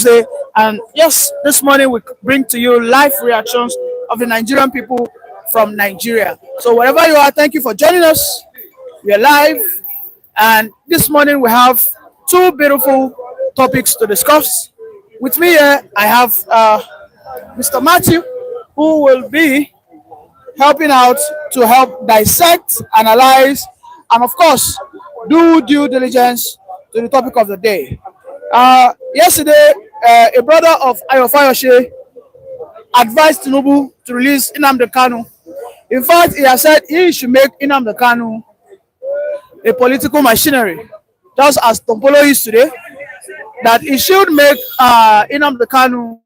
Tuesday. And yes, this morning we bring to you live reactions of the Nigerian people from Nigeria. So wherever you are, thank you for joining us. We are live, and this morning we have two beautiful topics to discuss. With me here, I have Mr. Matthew, who will be helping out to help dissect, analyze, and of course, do due diligence to the topic of the day. Yesterday, a brother of Fayose advised Tinubu to release Nnamdi Kanu. In fact, he has said he should make Nnamdi Kanu a political machinery, just as Tompolo is today, that he should make Nnamdi Kanu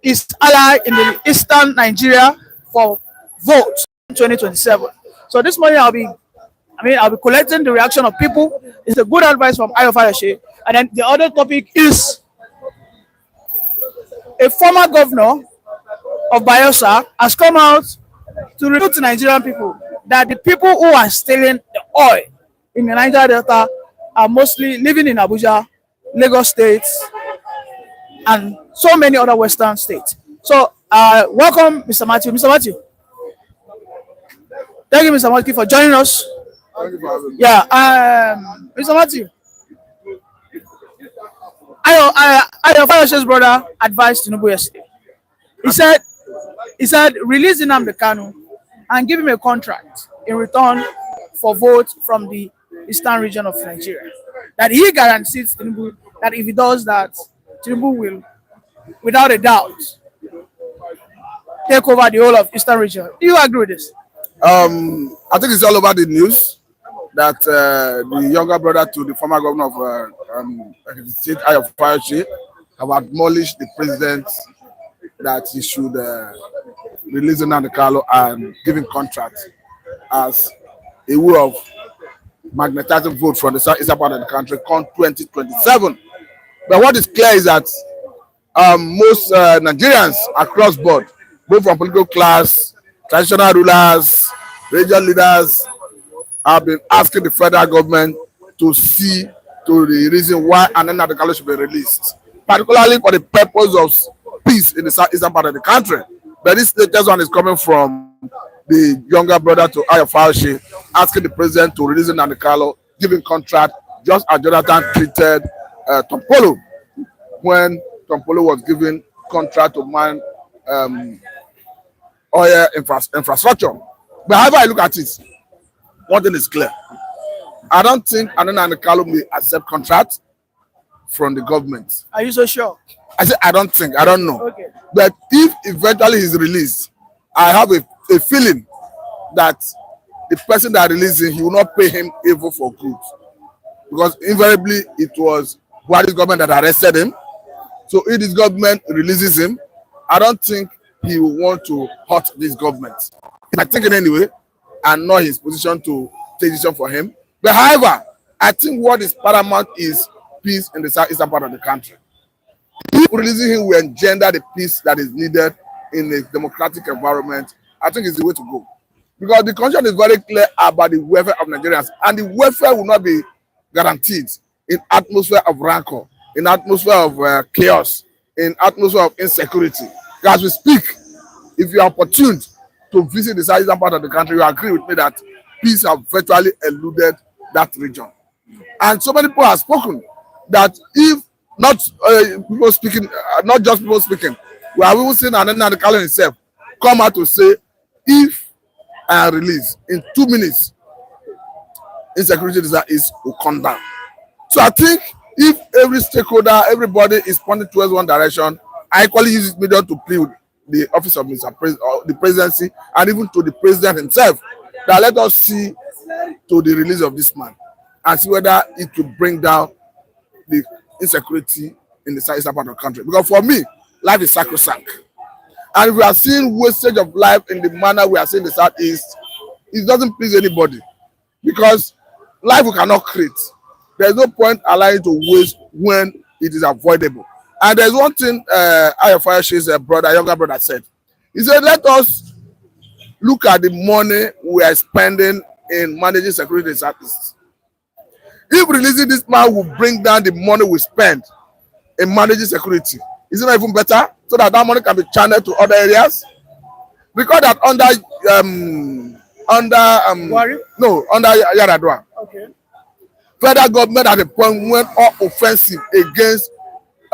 his ally in the eastern Nigeria for vote in 2027. So this morning I'll be collecting the reaction of people. It's a good advice from Fayose. And then the other topic is a former governor of Fayose has come out to reveal to Nigerian people that the people who are stealing the oil in the Niger Delta are mostly living in Abuja, Lagos State, and so many other Western states. So, welcome, Mr. Matthew. Mr. Matthew, thank you, Mr. Matthew, for joining us. Thank you for having me. Yeah, Mr. Matthew, Fayose's brother advised Tinubu yesterday. He said, release Nnamdi Kanu and give him a contract in return for vote from the eastern region of Nigeria. That he guarantees Tinubu that if he does that, Tinubu will, without a doubt, take over the whole of eastern region. Do you agree with this? I think it's all over the news that the younger brother to the former governor of State Fayose have acknowledged the president that he should release Nnamdi Kanu and give him contract as a way of magnetizing vote from the southeastern part of the country come 2027. But what is clear is that most Nigerians across board, both from political class, traditional rulers, regional leaders, have been asking the federal government to see to the reason why Nnamdi Kanu should be released, particularly for the purpose of peace in the southeastern part of the country. But this latest one is coming from the younger brother to Fayose, asking the president to release Nnamdi Kanu, giving contract, just as Jonathan treated Tompolo when Tompolo was given contract to man oil infrastructure. But however I look at it, one thing is clear. I don't think Nnamdi Kanu may accept contract from the government. Are you so sure? I said I don't think. I don't know. Okay. But if eventually he's released, I have a feeling that the person that released him, he will not pay him evil for good. Because invariably it was Buhari's government that arrested him. So if this government releases him, I don't think he will want to hurt this government. I think in any way, and not his position to take decision for him. But however, I think what is paramount is peace in the southeastern part of the country. If releasing him will engender the peace that is needed in a democratic environment, I think it's the way to go. Because the constitution is very clear about the welfare of Nigerians, and the welfare will not be guaranteed in atmosphere of rancor, in atmosphere of chaos, in atmosphere of insecurity. As we speak, if you are opportune to visit the southeastern part of the country, you agree with me that peace have virtually eluded that region. And so many people have spoken that if not people speaking, not just people speaking, we have even seen Nnamdi Kanu himself come out to say, if I am released in 2 minutes, insecurity is will come down. So I think if every stakeholder, everybody is pointing towards one direction, I equally use this medium to plead with the office of Mr. President, the presidency, and even to the president himself, that let us see to the release of this man and see whether it will bring down the insecurity in the southeastern part of the country. Because for me, life is sacrosanct. And if we are seeing wastage of life in the manner we are seeing in the southeast, it doesn't please anybody. Because life we cannot create. There's no point allowing it to waste when it is avoidable. And there's one thing Fayose's younger brother said. He said, let us look at the money we are spending in managing security in the southeast. If releasing this man will bring down the money we spend in managing security. Is it not even better so that that money can be channeled to other areas? Because that under Yaradua, Okay. federal government at the point went all offensive against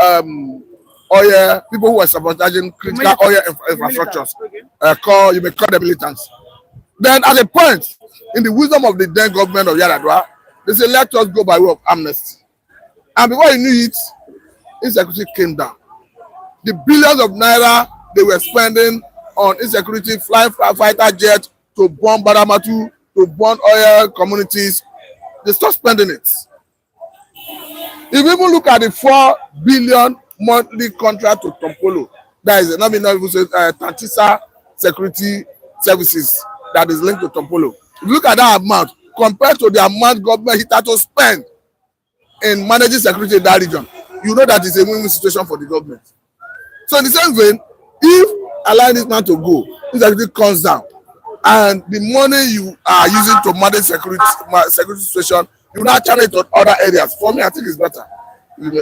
oil people who were sabotaging critical oil infrastructures. You may call them militants. Then at a point, in the wisdom of the then government of Yaradua, they said, let us go by way of amnesty. And before you knew it, insecurity came down. The billions of naira they were spending on insecurity, flying fighter jets to bomb Baramatu, to burn oil communities, they stopped spending it. If you even look at the 4 billion monthly contract to Tompolo, that is not even say Tantisa Security Services that is linked to Tompolo. If you look at that amount compared to the amount government hit had to spend in managing security in that region, you know that it's a win-win situation for the government. So in the same vein, if allowing this man to go, insecurity comes down, and the money you are using to manage security situation, you now channel it to other areas. For me, I think it's better.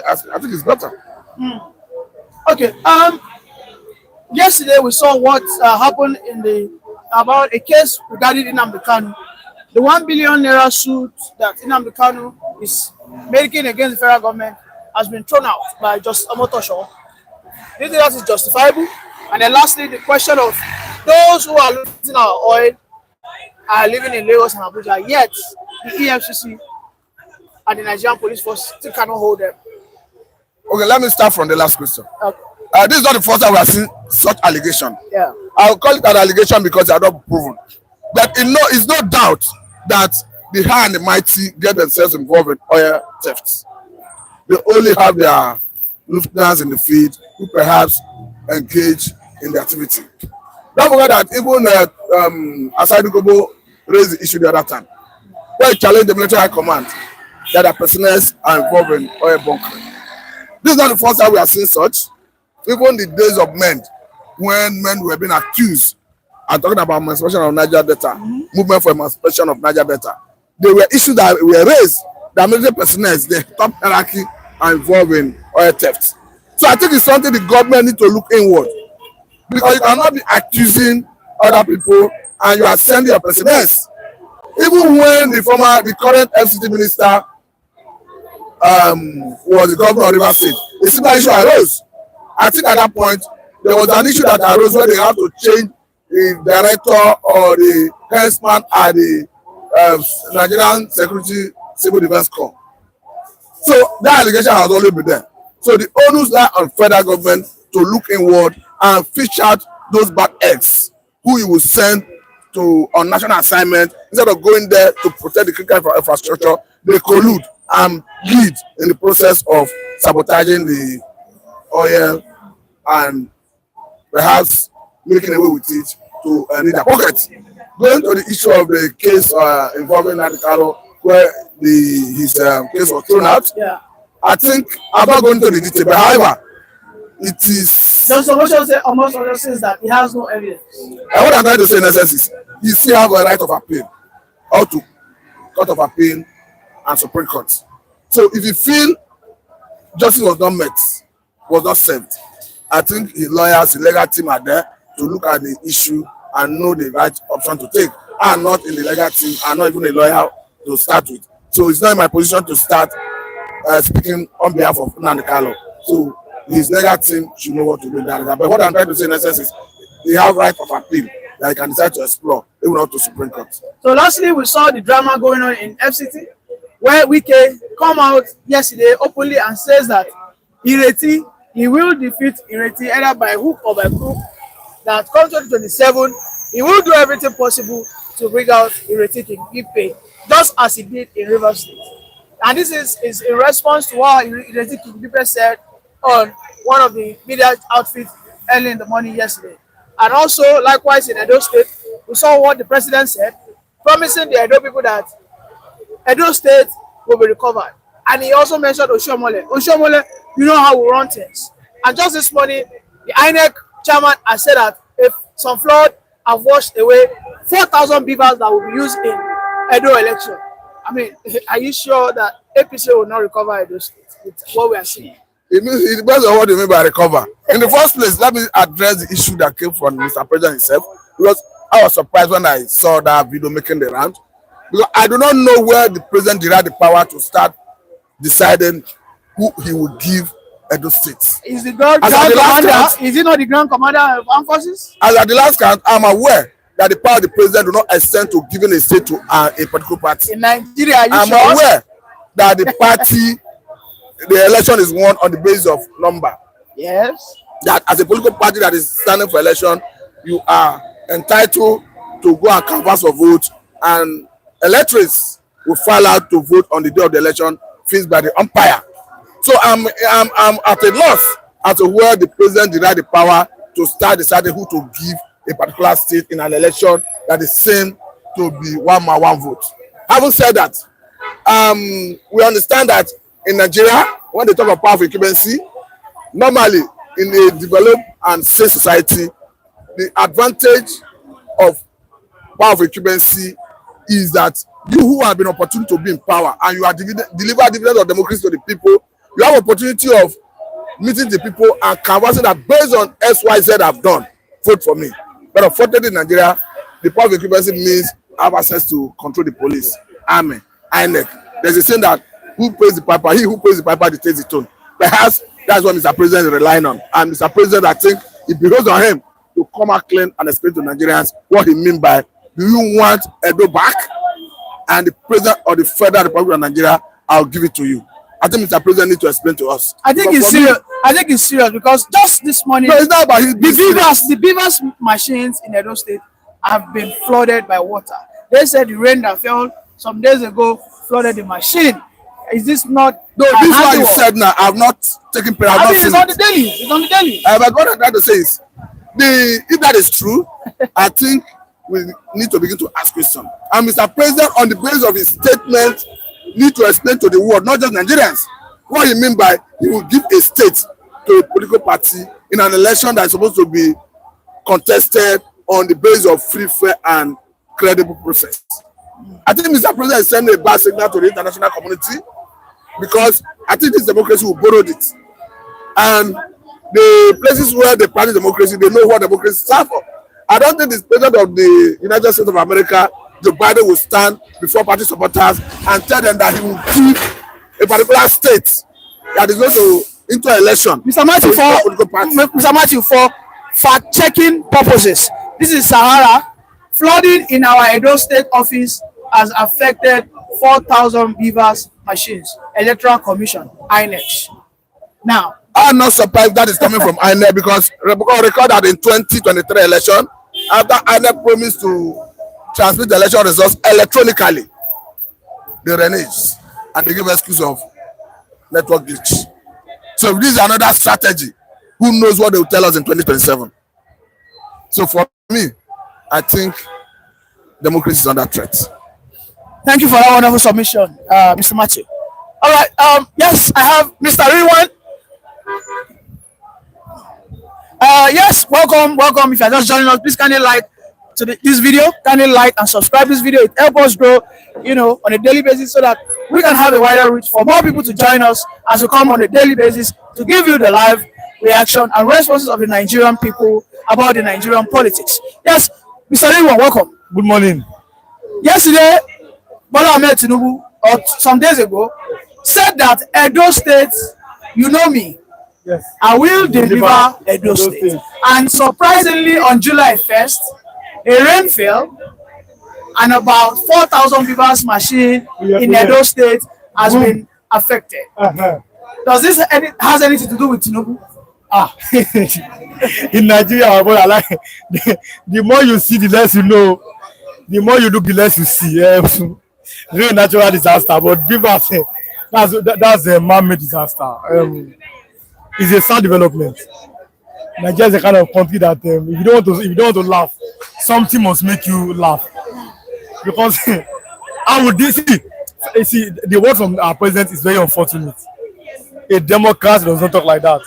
I think it's better. Okay. Yesterday we saw what happened about a case regarding Nnamdi Kanu. The 1 billion naira suit that Nnamdi Kanu is making against the federal government has been thrown out by Justice Omotosho. Do you think that is justifiable? And then lastly, the question of those who are losing our oil are living in Lagos and Abuja, yet the EFCC and the Nigerian police force still cannot hold them. Okay, let me start from the last question. Okay. This is not the first time we have seen such allegation. Yeah. I'll call it an allegation because they are not proven. But it's no doubt that the high and the mighty get themselves involved in oil thefts. They only have their lieutenants in the field who perhaps engage in the activity. Don't forget that even Asad Gobo raised the issue the other time, where he challenged the military high command that their personnel are involved in oil bunkering. This is not the first time we have seen such. Even the days of men, when men were being accused, I'm talking about emancipation of Niger Delta, movement for emancipation of Niger Delta. There were issues that were raised that military personnel, the top hierarchy, are involved in oil theft. So I think it's something the government need to look inward, because you cannot be accusing other people and you are sending your personnel. Even when the current FCT minister was the governor of Rivers State, a similar issue arose. I think at that point there was an issue that arose where they have to change the director or the henchman at the Nigerian Security Civil Defense Corps. So that allegation has always been there. So the onus lie on federal government to look inward and fish out those bad eggs who you will send on national assignment instead of going there to protect the critical infrastructure. They collude and lead in the process of sabotaging the oil and perhaps making away with it to need their pockets. Going to the issue of the case involving Nnamdi Kanu, where his case was thrown out, Yeah. I think I'm not going into the detail, but however, it is. There's almost other says that he has no evidence. And what I'm trying to say in essence is, you still have a right of appeal, or to Court of Appeal and Supreme Court. So if you feel justice was not met, was not served, I think his lawyers, the legal team are there to look at the issue and know the right option to take. I'm not in the legal team, I'm not even a lawyer to start with. So it's not in my position to start speaking on behalf of Nnamdi Kanu. So his legal team should know what to do in that regard. But what I'm trying to say in essence is, they have right of appeal that they can decide to explore, even up to Supreme Court. So lastly, we saw the drama going on in FCT, where Wike come out yesterday openly and says that he will defeat Ireti either by hook or by crook, that come 2027, he will do everything possible to bring out Ireti Kingipe, just as he did in Rivers State. And this is in response to what Ireti Kingipe said on one of the media outfits early in the morning yesterday. And also, likewise in Edo State, we saw what the president said, promising the Edo people that Edo State will be recovered. And he also mentioned Oshiomhole. Oshiomhole, you know how we run things. And just this morning, the INEC chairman has said that if some flood have washed away 4,000 beavers that will be used in Edo election. I mean, are you sure that APC will not recover Edo State with what we are seeing? It means it depends on what you mean by recover. In the first place, let me address the issue that came from Mr. President himself, because I was surprised when I saw that video making the round. Because I do not know where the president derived the power to start deciding who he would give Edo State. Is the ground commander? Is he not the ground commander of armed forces? As at the last count, I'm aware that the power of the president do not extend to giving a state to a particular party. In Nigeria, I'm aware that the party, the election is won on the basis of number. Yes. That as a political party that is standing for election, you are entitled to go and canvass for vote, and electors will file out to vote on the day of the election fixed by the umpire. So I'm at a loss as to where the president derived the power to start deciding who to give a particular state in an election that is seen to be one man, one vote. Having said that, we understand that in Nigeria, when they talk of power of incumbency, normally in a developed and safe society, the advantage of power of incumbency is that you who have been opportune to be in power and you are deliver dividend of democracy to the people, you have opportunity of meeting the people and canvassing that based on XYZ I've done, vote for me. But unfortunately in Nigeria, the power of incumbency means I have access to control the police, army, INEC. There's a saying that who pays the piper, he who pays the piper dictates the tone. Perhaps that's what Mr. President is relying on. And Mr. President, I think it behoves on him to come out clean and explain to Nigerians what he means by, do you want Edo back? And the president of the Federal Republic of Nigeria, I'll give it to you. I think Mr. President needs to explain to us. I think it's serious. I think it's serious because just this morning, no, it's not about the beavers machines in Edo State have been flooded by water. They said the rain that fell some days ago flooded the machine. Is this not? No, this is what you said now. I've not taken prayer. I mean, it's on the daily. It's on the daily. But what I'm trying to say is, if that is true, I think we need to begin to ask questions. And Mr. President, on the basis of his statement, need to explain to the world, not just Nigerians, what he means by he will give a state to a political party in an election that is supposed to be contested on the basis of free, fair, and credible process. I think Mr. President is sending a bad signal to the international community because I think this democracy will borrow it. And the places where they practice democracy, they know what democracy stands for. I don't think the president of the United States of America, Joe Biden, will stand before party supporters and tell them that he will give a particular state that is going to into an election. Mr. Matthew, for fact-checking purposes, this is Sahara. Flooding in our Edo State office has affected 4,000 beavers machines. Electoral Commission, INEC. Now, I'm not surprised that is coming from INEC because record that in 2023 election, after INEC promised to transmit the election results electronically, they reneged and they give excuse of network glitch. So this is another strategy. Who knows what they will tell us in 2027? So for me, I think democracy is under threat. Thank you for that wonderful submission, Mr. Matthew. All right. Yes, I have Mr. Rewan. Yes, welcome. If you're just joining us, please kindly like to this video, kindly like and subscribe this video. It helps us grow, on a daily basis so that we can have a wider reach for more people to join us as we come on a daily basis to give you the live reaction and responses of the Nigerian people about the Nigerian politics. Yes, Mr. Rewan, welcome. Good morning. Yesterday, Bola Ahmed Tinubu, or some days ago, said that Edo State, you know me, yes, I will deliver Edo State. And surprisingly, on July 1st, a rain fell and about 4,000 beavers machine in Edo State has been affected. Does this has anything to do with Tinubu? In Nigeria, the more you see, the less you know. The more you look, the less you see. Real natural disaster, but beavers, that's a man-made disaster. It's a sad development. Nigeria is the kind of country that if you don't want to laugh, something must make you laugh. Because how would this see the word from our president is very unfortunate. A Democrat does not talk like that.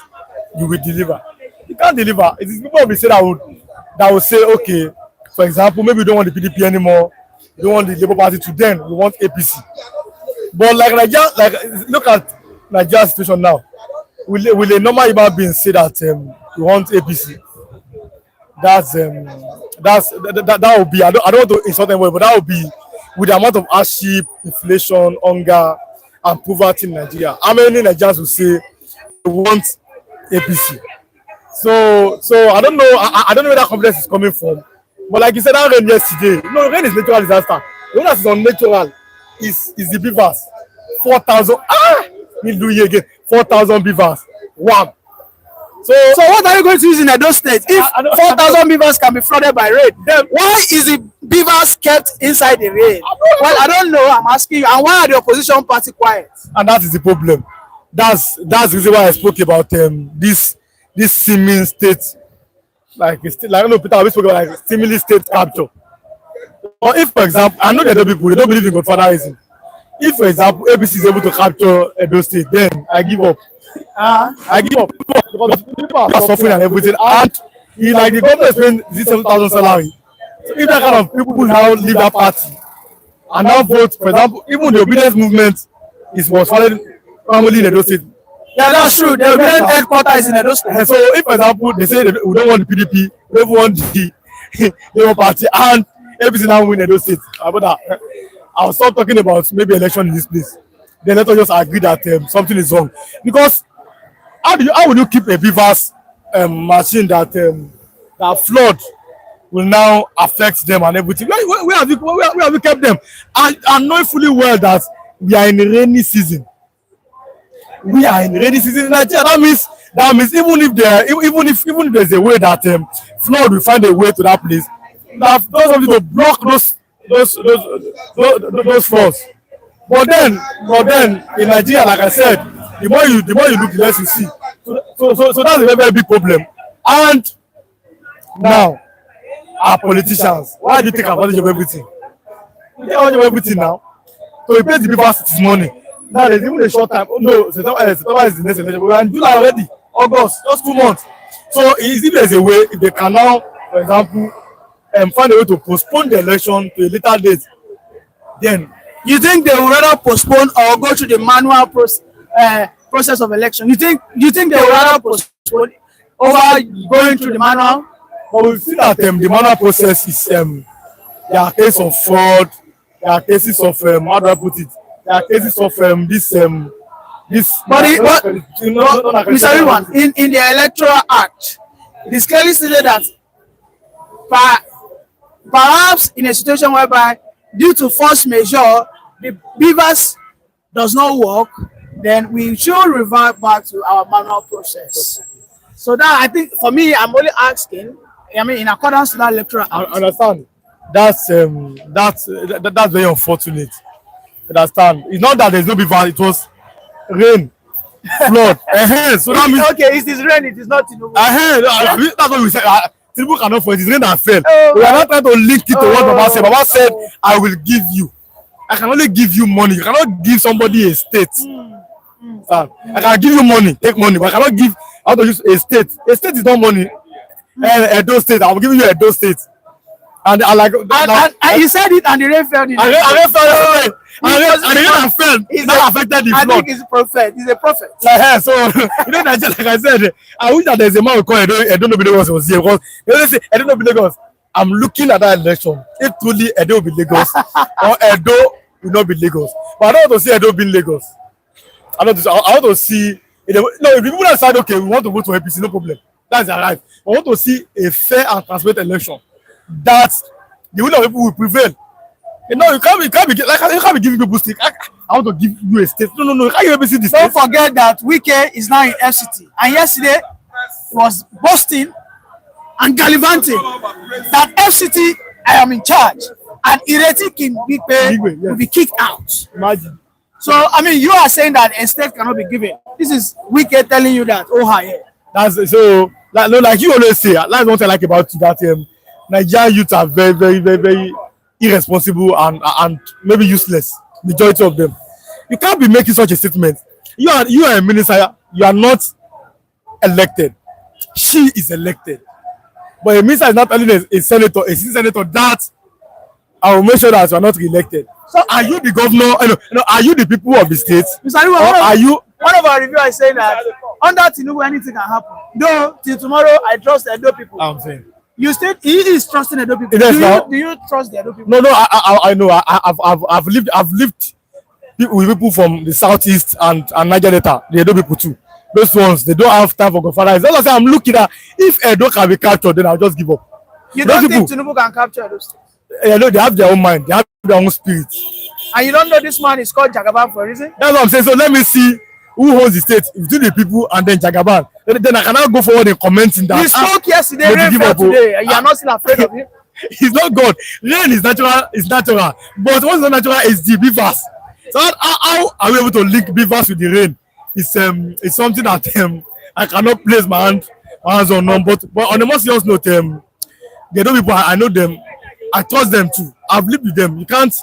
You will deliver. You can't deliver. It is people will say that will say, okay, for example, maybe you don't want the PDP anymore, you don't want the Labour Party, to then we want APC. But like Nigeria, look at Nigeria's situation now. will a normal human being say that we want APC? That would be, I don't want to insult anyone, but that would be with the amount of hardship, inflation, hunger, and poverty in Nigeria. How many Nigerians will say they want APC? So I don't know. I don't know where that confidence is coming from. But like you said, that rain yesterday. No, rain is natural disaster. The one that is unnatural is the beavers. 4,000. We'll do it again. 4,000 beavers. Wow. So what are you going to use in those states? If 4,000 beavers can be flooded by rain, then why is the beavers kept inside the rain? Well, I don't know. I'm asking you. And why are the opposition party quiet? And that is the problem. That's the reason why I spoke about this seeming state, like I don't know, Peter, we spoke about like seemingly state capture. Or if, for example, I know that the people they don't believe in Godfatherism. If, for example, ABC is able to capture Edo State, then I give up. I give up because people are suffering and everything. And like the government is paying this 7,000 salary. So if that kind of people now leave that party and now vote, for example, even the obedience movement was following family in Edo State. Yeah, that's true. The obedient headquarters in Edo State. And so if, for example, they say we don't want the PDP, we don't want the Labour Party, and ABC now win Edo State, I'll stop talking about maybe election in this place. Then let us just agree that something is wrong. Because how will you keep a beavers machine that flood will now affect them and everything? Where have you kept them? And knowing fully well that we are in a rainy season. We are in rainy season in Nigeria. That means even if there's a way that flood will find a way to that place, that those of you to block those floors. But then in Nigeria, like I said, the more you look, the less you see. So that's a very, very big problem. And now, our politicians, why do you take advantage of everything? You take advantage of everything now. So we pay the people this money. Now there's even a short time. Oh no, September is the next election. We are in July already, August, just 2 months. So if there's a way, if they can now, for example, find a way to postpone the election to a later date, then you think they would rather postpone or go through the manual process of election? You think they would rather postpone over going through the manual? But we see that the manual process is there are cases of fraud, there are cases of how do I put it? There are cases of this. But Mr. Riwan, in the Electoral Act, it is clearly stated that perhaps in a situation whereby due to force majeure the beavers does not work, then we should revert back to our manual process. So that, I think, for me, I'm only asking, I mean, in accordance to that electoral act. I understand. That's very unfortunate. Understand? It's not that there's no beaver, it was rain, flood. So that means okay, it is rain, it is not Tinubu. That's what we said. Tinubu cannot for it. It's rain and fell. We are not trying to link it to what Baba said. Baba said, I will give you. I can only give you money. You cannot give somebody a state. I can give you money, take money, but I cannot give how to use a state. A state is not money. Edo State, I'm giving you Edo State. And I like and he said it and the rain fell. And the rain fell. That affected the flood. I think he's a prophet. He's a prophet. So you know, like I said, I wish that there's a man who call Edo Lagos was here, because they always say Edo Lagos. I'm looking at that election. If truly Edo will be Lagos or Edo will not be Lagos. But I don't want to see Edo being Lagos. I want to see. If people decide, okay, we want to vote for APC, no problem. That's their right. I want to see a fair and transparent election that the will of people will prevail. You know, you can't be giving people stick. I want to give you a state. No. You can't give APC this. Don't forget that Wike is now in FCT, and yesterday was boasting and gallivanting that FCT, I am in charge, and Ireti King Bigbe will be kicked out. Imagine. So, I mean, you are saying that a state cannot be given. This is Wike telling you that, oh, hi. That's so, like you always say, that's one thing I like about you, that Nigerian youth are very, very, very, very irresponsible and maybe useless, majority of them. You can't be making such a statement. You are a minister, you are not elected. She is elected. But a minister is not telling a senator, a senator, that I will make sure that you are not re-elected. So are you the governor? Are you the people of the state? Mr. Riwan, are you? One of our reviewers is saying that under Tinubu anything can happen. Though till tomorrow, I trust the Edo people. I'm saying. You still he is trusting Edo people. Yes, Do you trust the Edo people? No, I know. I've lived with people from the southeast and Niger Delta. The Edo people too. Those ones, they don't have time for Godfather. That's what I'm looking at. If Edo can be captured, then I'll just give up. You don't think Tinubu can capture those things? Yeah, no, they have their own mind. They have their own spirit. And you don't know this man is called Jagaban for a reason? That's what I'm saying. So let me see who holds the state between the people and then Jagaban. Then I cannot go forward and commenting that. He spoke yesterday, rain fell today, and you are not still afraid of him. He's not God. Rain is natural. It's natural. But what's not natural is the beavers. So how are we able to link beavers with the rain? It's something that I cannot place my hands on. But on the most serious note, the other people I know them. I trust them too. I've lived with them. You can't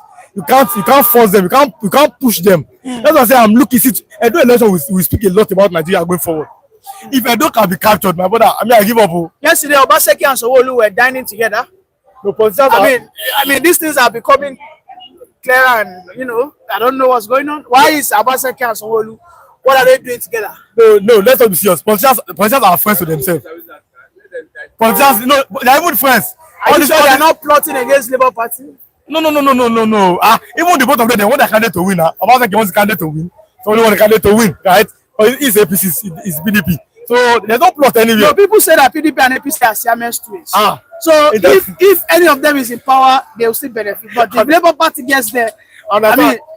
force them. You can't push them. That's why I say I'm looking. Edo election we speak a lot about Nigeria going forward. If Edo can be captured, my brother, I give up. Yesterday, Obaseki and Sanwo-Olu were dining together. No politicians. I mean, these things are becoming clearer, and I don't know what's going on. Why is Obaseki and Sanwo-Olu? What are they doing together? No. Let's not be serious. Politicians are friends with themselves. Politicians, they're even friends. Are you sure they're not plotting against Labour Party? No. Even the both of them, they want the candidate to win. Obaseki wants the candidate to win. So they want the candidate to win, right? But it's APC, it's PDP. So there's no plot anywhere. No, people say that PDP and APC are Siamese twins. So if any of them is in power, they will still benefit. But if Labour Party gets there,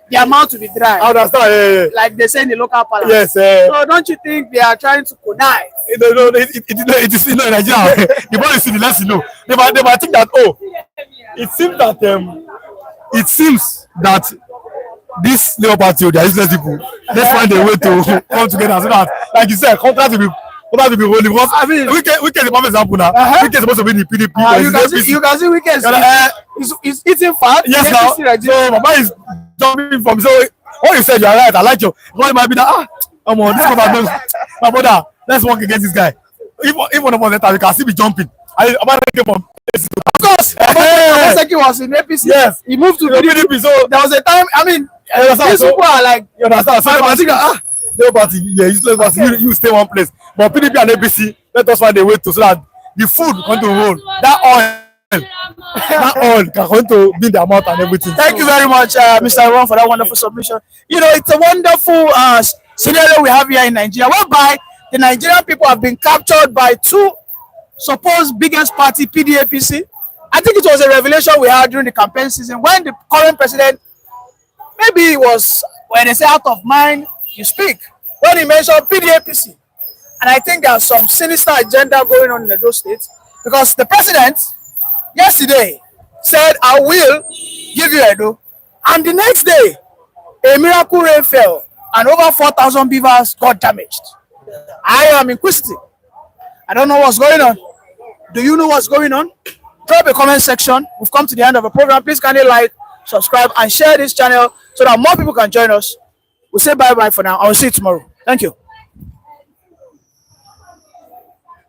their mouth will be dry. I understand. Like they say in the local parliament. Yes. So don't you think they are trying to connive? No, it is in Nigeria. The more you see, the less you know. They might think that it seems that this Labour Party, they are useless people. Let's find a way to come together so that, like you said, contract will be rolling. Because we get the perfect example now. We get supposed to be in the PDP. You can see Weekend is eating fat. Yes, now. So Mama is jumping from. So what you said, you are right. I like you. But it might be that come on, this my brother. Let's work against this guy. If one of us later, we can still be jumping. Of course, Obaseki was in APC. Yes, he moved to PDP. So there was a time. I mean, these people are like. You understand? So I think Labour Party, useless party. You stay one place. But PDP and APC, let us find a way to so that the food can to roll. That oil can going to be in their mouth and everything. Thank you very much, Mr. Ron, for that wonderful submission. It's a wonderful scenario we have here in Nigeria, whereby the Nigerian people have been captured by two supposed biggest party, PDAPC. I think it was a revelation we had during the campaign season when the current president, maybe it was when they say out of mind, you speak, when he mentioned PDAPC. And I think there's some sinister agenda going on in those states because the president yesterday said, I will give you Edo. And the next day, a miracle rain fell and over 4,000 beavers got damaged. I am inquisitive. I don't know what's going on. Do you know what's going on? Drop a comment section. We've come to the end of the program. Please kindly like, subscribe, and share this channel so that more people can join us. We'll say bye-bye for now. I'll see you tomorrow. Thank you.